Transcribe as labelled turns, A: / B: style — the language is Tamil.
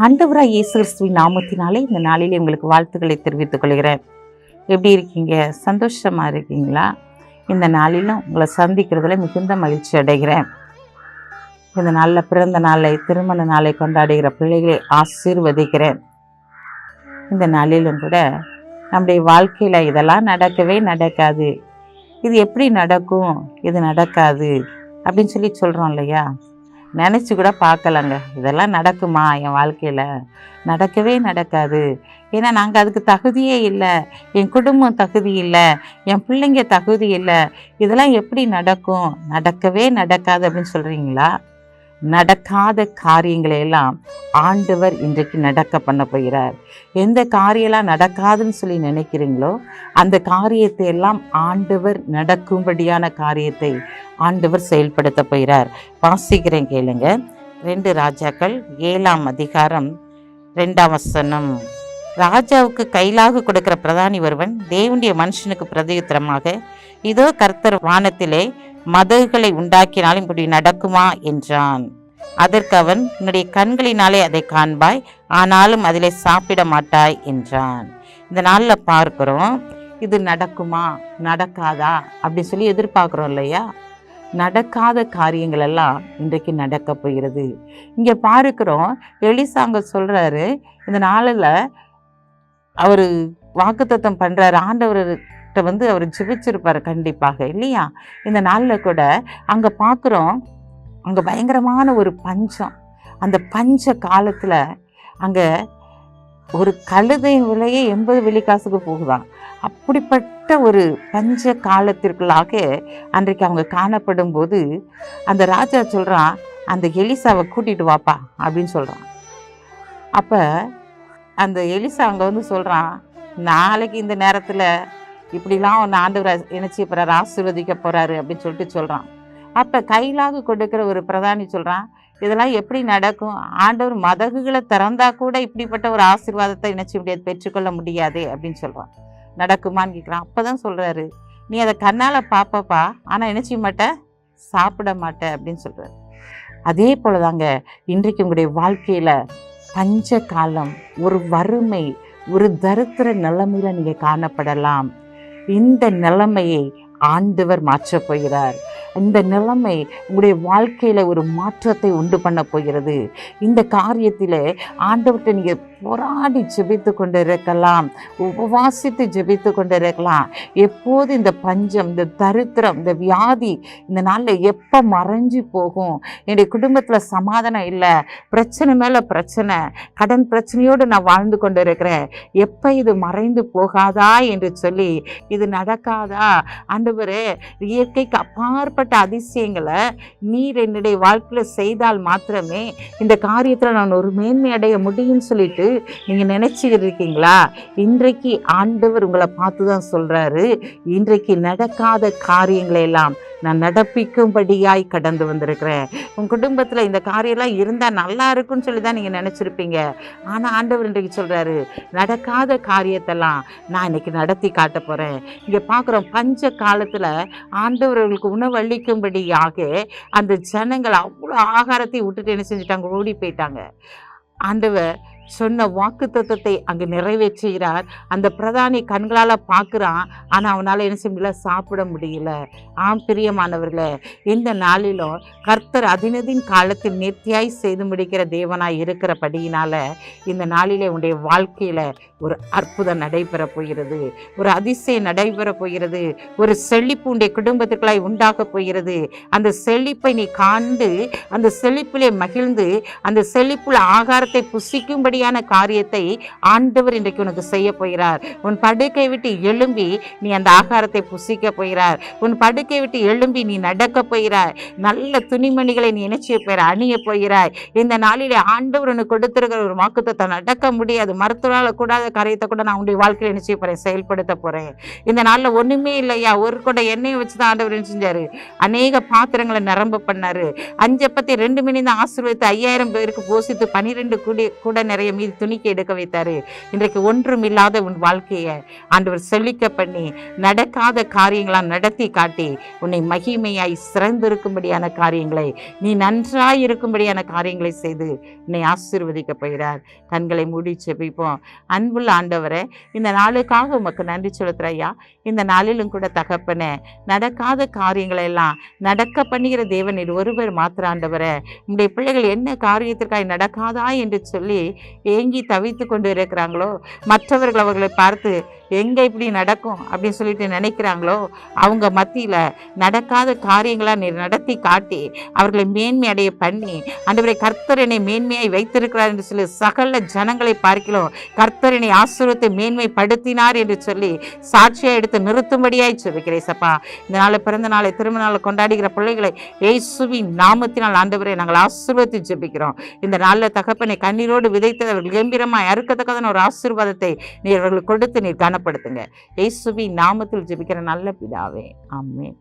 A: ஆண்டவராய் இயேசு கிறிஸ்துவின் நாமத்தினாலே இந்த நாளிலே உங்களுக்கு வாழ்த்துக்களை தெரிவித்துக் கொள்கிறேன். எப்படி இருக்கீங்க? சந்தோஷமாக இருக்கீங்களா? இந்த நாளிலும் உங்களை சந்திக்கிறதுல மிகுந்த மகிழ்ச்சி அடைகிறேன். இந்த நாளில் பிறந்த நாளை, திருமண நாளை கொண்டாடுகிற பிள்ளைகளை ஆசீர்வதிக்கிறேன். இந்த நாளிலும் கூட நம்முடைய வாழ்க்கையில் இதெல்லாம் நடக்கவே நடக்காது, இது எப்படி நடக்கும், இது நடக்காது அப்படின்னு சொல்கிறோம் இல்லையா? நினச்சி கூட பார்க்கலங்க, இதெல்லாம் நடக்குமா என் வாழ்க்கையில்? நடக்கவே நடக்காது. ஏன்னா நாங்கள் அதுக்கு தகுதியே இல்லை, என் குடும்பம் தகுதி இல்லை, என் பிள்ளைங்க தகுதி இல்லை, இதெல்லாம் எப்படி நடக்கும்? நடக்கவே நடக்காது அப்படின்னு சொல்கிறீங்களா? நடக்காத காரியங்களை எல்லாம் ஆண்டவர் இன்றைக்கு நடக்க பண்ண போகிறார். எந்த காரியெல்லாம் நடக்காதுன்னு சொல்லி நினைக்கிறீங்களோ அந்த காரியத்தை எல்லாம் ஆண்டவர் நடக்கும்படியான காரியத்தை ஆண்டவர் செயல்படுத்த போகிறார். வாசிக்கிறேன் கேளுங்க. 2 ராஜாக்கள் 7ஆம் அதிகாரம் 2ஆம் வசனம். ராஜாவுக்கு கைலாக கொடுக்கிற பிரதானி ஒருவன் தேவனுடைய மனுஷனுக்கு பிரதியுத்தரமாக, இதோ கர்த்தர் வானத்திலே மதகுகளை உண்டாக்கினாலும் இப்படி நடக்குமா என்றான். அதற்கு அவன், உன்னுடைய கண்களினாலே அதை காண்பாய், ஆனாலும் அதிலே சாப்பிட மாட்டாய் என்றான். இந்த நாளில் பார்க்கிறோம், இது நடக்குமா நடக்காதா அப்படி சொல்லி எதிர்பார்க்குறோம் இல்லையா? நடக்காத காரியங்கள் எல்லாம் இன்றைக்கு நடக்க போகிறது. இங்கே பார்க்கிறோம், எலிசாங்க சொல்கிறாரு, இந்த நாளில் அவர் வாக்குத்தத்தம் பண்ணுறாரு. ஆண்டவர் அவர் ஜெபிச்சிருப்பார் கண்டிப்பாக இல்லையா? இந்த நாளில் கூட அங்கே பார்க்குறோம், அங்கே பயங்கரமான ஒரு பஞ்சம். அந்த பஞ்ச காலத்தில் அங்கே ஒரு கழுதையின் விலையே 80 வெள்ளிக்காசுக்கு போகுதான். அப்படிப்பட்ட ஒரு பஞ்ச காலத்திற்குள்ளாக அன்றைக்கு அவங்க காணப்படும் போது அந்த ராஜா சொல்கிறான், அந்த எலிசாவை கூட்டிகிட்டு வாப்பா அப்படின்னு சொல்கிறான். அப்போ அந்த எலிசா அங்கே சொல்கிறான், நாளைக்கு இந்த நேரத்தில் இப்படிலாம் ஒன்று ஆண்டவர் நினச்சி போகிறார், ஆசீர்வதிக்க போகிறாரு அப்படின்னு சொல்கிறான். அப்போ கைலாக கொடுக்குற ஒரு பிரதானி சொல்கிறான், இதெல்லாம் எப்படி நடக்கும்? ஆண்டவர் மதகுகளை திறந்தா கூட இப்படிப்பட்ட ஒரு ஆசீர்வாதத்தை நினச்சி முடியாது, பெற்றுக்கொள்ள முடியாதே அப்படின்னு சொல்கிறான். நடக்குமான்னு கேட்குறான். அப்போ தான் சொல்கிறாரு, நீ அதை கண்ணால் பார்ப்பப்பா, ஆனால் நினச்சி மாட்டேன், சாப்பிட மாட்டேன் அப்படின்னு சொல்கிறார். அதே போல தாங்க இன்றைக்கு உங்களுடைய வாழ்க்கையில் பஞ்ச காலம், ஒரு வறுமை, ஒரு தரித்திர நிலைமையில் நீங்கள் காணப்படலாம். இந்த நிலைமையை ஆண்டவர் மாற்றப் போகிறார். இந்த நிலைமை உங்களுடைய வாழ்க்கையில் ஒரு மாற்றத்தை உண்டு பண்ண போகிறது. இந்த காரியத்தில் ஆண்டவர்கிட்ட நீங்கள் போராடி ஜெபித்து கொண்டு இருக்கலாம், உபவாசித்து ஜெபித்து கொண்டு இருக்கலாம். எப்போது இந்த பஞ்சம், இந்த தரித்திரம், இந்த வியாதி இந்த நாளில் எப்போ மறைஞ்சு போகும்? என்னுடைய குடும்பத்தில் சமாதானம் இல்லை, பிரச்சனை மேலே பிரச்சனை, கடன் பிரச்சனையோடு நான் வாழ்ந்து கொண்டு இருக்கிறேன், எப்போ இது மறைந்து போகாதா என்று சொல்லி, இது நடக்காதா ஆண்டவரே? இயற்கைக்கு அப்பாற்பட்ட அதிசயங்களை நீர் என்னுடைய வாழ்க்கையில் செய்தால் மாத்திரமே இந்த காரியத்தில் நான் ஒரு மேன்மை அடைய முடியும்னு சொல்லிட்டு நீங்கள் நினைச்சுக்கிட்டு இருக்கீங்களா? இன்றைக்கு ஆண்டவர் உங்களை பார்த்து தான் சொல்கிறாரு, இன்றைக்கு நடக்காத காரியங்களை எல்லாம் நான் நடப்பிக்கும்படியாய் கடந்து வந்திருக்கிறேன். உங்கள் குடும்பத்தில் இந்த காரியம்லாம் இருந்தால் நல்லா இருக்குன்னு சொல்லி தான் நீங்கள் நினச்சிருப்பீங்க. ஆனால் ஆண்டவர் இன்றைக்கு சொல்கிறாரு, நடக்காத காரியத்தெல்லாம் நான் இன்னைக்கு நடத்தி காட்ட போகிறேன். இங்கே பார்க்குறோம், பஞ்ச காலத்தில் ஆண்டவர்களுக்கு உணவளிக்கும்படியாக அந்த ஜனங்கள் அவ்வளோ ஆகாரத்தை விட்டுட்டு என்ன செஞ்சுட்டாங்க? ஓடி போயிட்டாங்க. ஆண்டவர் சொன்ன வாக்கு தத்தத்தை அங்கு நிறைவேற்றுகிறார். அந்த பிரதானி கண்களால் பார்க்குறான், ஆனால் அவனால் என்ன செய்ய முடியல? சாப்பிட முடியல. ஆம் பிரியமானவர்களே, இந்த நாளிலும் கர்த்தர் அதினதின் காலத்தில் நேர்த்தியாய் செய்து முடிக்கிற தேவனாய் இருக்கிறபடியினால் இந்த நாளிலே உன்னுடைய வாழ்க்கையில் ஒரு அற்புதம் நடைபெற போகிறது, ஒரு அதிசயம் நடைபெற போகிறது, ஒரு செழிப்பு உன்னுடைய குடும்பத்திற்குள்ளாய் உண்டாக போகிறது. அந்த செழிப்பை நீ காண்டு அந்த செழிப்பிலே மகிழ்ந்து அந்த செழிப்புள்ள ஆகாரத்தை புசிக்கும்படி காரியத்தை ஆண்டவர் இன்றைக்கு உனக்கு செய்ய போகிறார். உன் படுக்கை விட்டு எழும்பி நீ அந்த ஆகாரத்தை புசிக்க போகிறார். உன் படுக்கை விட்டு எழும்பி நீ நடக்க போகிறாய். நல்ல துணிமணிகளை நீ நினைச்சு போய் அணிய போகிறாய். இந்த நாளிலே ஆண்டவர் உனக்கு கொடுத்திருக்கிற ஒரு வாக்குத்தத்தம் நடக்க முடியாது, மருத்துவரால் கூடாத காரியத்தை கூட நான் உன்னுடைய வாழ்க்கையில் நினைச்சு போறேன், செயல்படுத்த போறேன். இந்த நாளில் ஒண்ணுமே இல்லையா, ஒரு கூட எண்ணெயை வச்சுதான் ஆண்டவர் என்ன செஞ்சாரு? அநேக பாத்திரங்களை நிரம்ப பண்ணாரு. 5 அப்பத்தை 2 மீன் தான் ஆசீர்வதித்து 5000 பேருக்கு போசித்து 12 கூட நிறைய தலைமுறையை மீது துணிக்கை எடுக்க வைத்தாரு. இன்றைக்கு ஒன்றுமில்லாத உன் வாழ்க்கையை ஆண்டவர் செழிக்க பண்ணி நடக்காத காரியங்களாம் நடத்தி காட்டி உன்னை மகிமையாய் சிறந்திருக்கும்படியான காரியங்களை, நீ நன்றாய் இருக்கும்படியான காரியங்களை செய்து உன்னை ஆசீர்வதிக்க போகிறார். கண்களை மூடி ஜெபிப்போம். அன்புள்ள ஆண்டவரே, இந்த நாளுக்காக உமக்கு நன்றி செலுத்துற ஐயா. இந்த நாளிலும் கூட தகப்பனே, நடக்காத காரியங்களை எல்லாம் நடக்க பண்ணுகிற தேவன் இது ஒருவர் மாத்திர ஆண்டவரே. உங்களுடைய பிள்ளைகள் என்ன காரியத்திற்காக நடக்காதா என்று சொல்லி ஏங்கி தவித்து கொண்டு இருக்கிறாங்களோ, மற்றவர்கள் அவர்களை பார்த்து எங்கே இப்படி நடக்கும் அப்படின்னு சொல்லிட்டு நினைக்கிறாங்களோ, அவங்க மத்தியில் நடக்காத காரியங்களாக நீர் நடத்தி காட்டி அவர்களை மேன்மை அடைய பண்ணி, ஆண்டவரை கர்த்தர் என்னை மேன்மையாய் வைத்திருக்கிறார் என்று சொல்லி சகல ஜனங்களை பார்க்கிறோம் கர்த்தர் என்னை ஆசீர்வதித்து மேன்மைப்படுத்தினார் என்று சொல்லி சாட்சியாக எடுத்து நிறுத்தும்படியாய் ஜெபிக்கிறேன் சப்பா. இந்த நாளை பிறந்த நாளை திருமண நாளை கொண்டாடுகிற பிள்ளைகளை இயேசுவின் நாமத்தினால் ஆண்டவரை நாங்கள் ஆசீர்வதித்து ஜெபிக்கிறோம். இந்த நாளில் தகப்பனை கண்ணீரோடு விதைத்து அவர்கள் கம்பீரமாய் அறுக்கத்தக்கதான ஒரு ஆசீர்வாதத்தை நீர் அவர்களுக்கு கொடுத்து நீர் கனப்படுத்துங்க. இயேசுவின் நாமத்தில் ஜெபிக்கிற நல்ல பிதாவே, ஆமென்.